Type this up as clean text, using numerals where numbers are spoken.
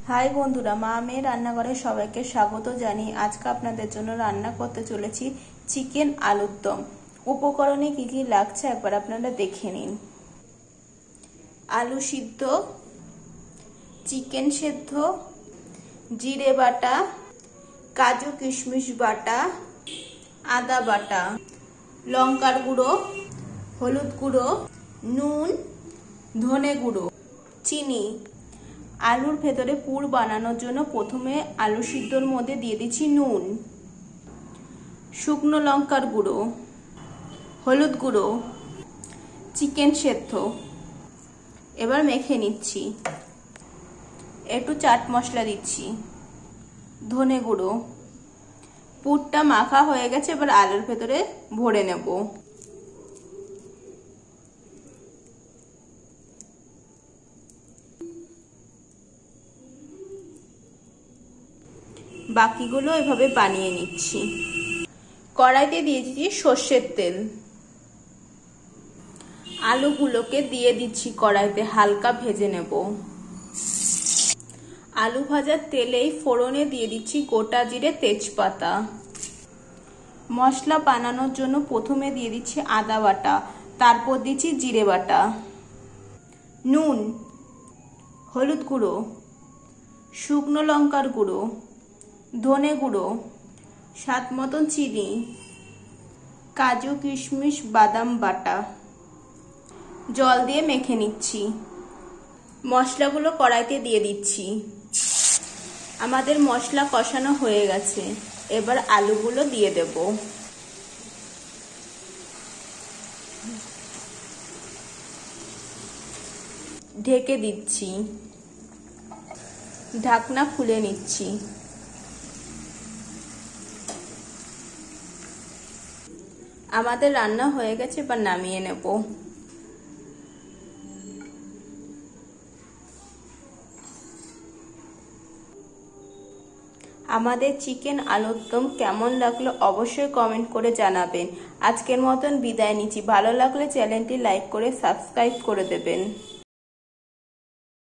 High বন্ধুরা, মা মেয়ে রান্নাঘরে সবাইকে স্বাগত জানিয়ে আজকে আপনাদের জন্য রান্না করতে চলেছি চিকেন আলুর দম। উপকরণে কি কি লাগছে একবার আপনারা দেখে নিন। আলু সিদ্ধ, চিকেন সেদ্ধ, জিরে বাটা, কাজু কিশমিশ বাটা, আদা বাটা, লঙ্কার গুঁড়ো, হলুদ গুঁড়ো, নুন, ধনে গুঁড়ো, চিনি। আলুর ভেতরে পুর বানানোর জন্য প্রথমে আলু সিদ্ধর মধ্যে দিয়ে দিচ্ছি নুন, শুকনো লঙ্কার গুঁড়ো, হলুদ গুঁড়ো, চিকেন সেদ্ধ। এবার মেখে নিচ্ছি। একটু চাট মশলা দিচ্ছি, ধনে গুঁড়ো। পুরটা মাখা হয়ে গেছে, এবার আলুর ভেতরে ভরে নেব। বাকিগুলো এভাবে বানিয়ে নিচ্ছি। কড়াইতে দিয়ে দিচ্ছি সর্ষের তেল। আলুগুলোকে দিয়ে দিচ্ছি কড়াইতে, হালকা ভেজে নেব। আলু ভাজার তেলেই ফোড়নে দিয়ে দিচ্ছি গোটা জিরে, তেজপাতা। মশলা বানানোর জন্য প্রথমে দিয়ে দিচ্ছি আদা বাটা, তারপর দিচ্ছি জিরে বাটা, নুন, হলুদ গুঁড়ো, শুকনো লঙ্কার গুঁড়ো, ধনে গুঁড়ো, স্বাদ মতন চিনি, কাজু কিশমিশ বাদাম বাটা। জল দিয়ে মেখে নিচ্ছি। মশলাগুলো কড়াইতে দিয়ে দিচ্ছি। আমাদের মশলা কষানো হয়ে গেছে, এবার আলুগুলো দিয়ে দেব। ঢেকে দিচ্ছি, ঢাকনা খুলে নিচ্ছি। আমাদের রান্না হয়ে গেছে, এবার নামিয়ে নেব। আমাদের চিকেন আলুর দম কেমন লাগলো অবশ্যই কমেন্ট করে জানাবেন। আজকের মতন বিদায় নিচ্ছি। ভালো লাগলে চ্যানেলটি লাইক করে সাবস্ক্রাইব করে দেবেন।